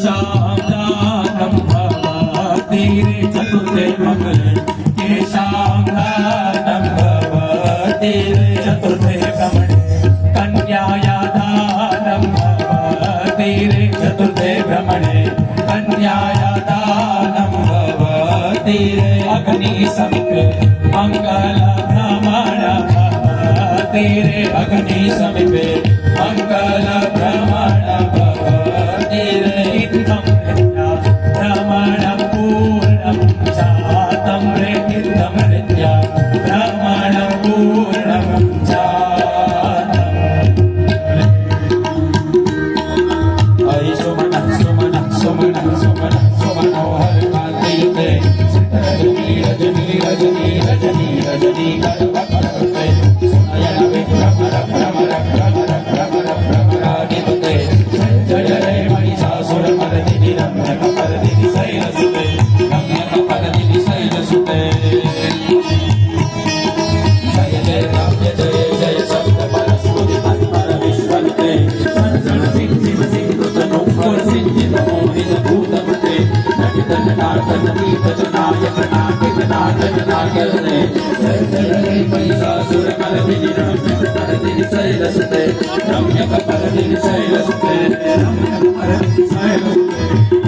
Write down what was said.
केशां दानं भवति रे चतुर्थे भ्रमणे केशां दानं भवति रे चतुर्थे भ्रमणे कन्याया दानं भवति रे चतुर्थे भ्रमणे कन्याया दानं भवति रे अग्नि समीपे मंगल भ्रमण भवति रे अग्नि समीपे मंगल भ्रमण भवति रे इत्थं विद्या भ्रमणं पूर्णं जातं रे इत्थं विद्या भ्रमणं पूर्णं जातं अयि सुमनः सुमनः सुमनः सुमनः सुमनो हरिकान्तियुते रजनी रजनी रजनी रजनी रजनी करवकरते सुनयन विभ्रमर भ्रमर भ्रमर भ्रमर भ्रमरादिते जय रे महिषासुरमर्दिनि रम्यकपर्दिनि शैलसुते रम्यकपर्दिनि शैलसुते जय जय रम्य जय जय शब्द परस्फुति तत्पर विश्वते संसण सिंह सिंह नुपुर सिंहित मोहित भूतमते नटित नटार्दन दीपज नायक नायक नायक नायकने जय जय रे महिषासुरमर्दिनि रम्यकपर्दिनि शैलसुते रम्यकपर्दिनि शैलसुते रम्यकपर्दिनि शैलसुते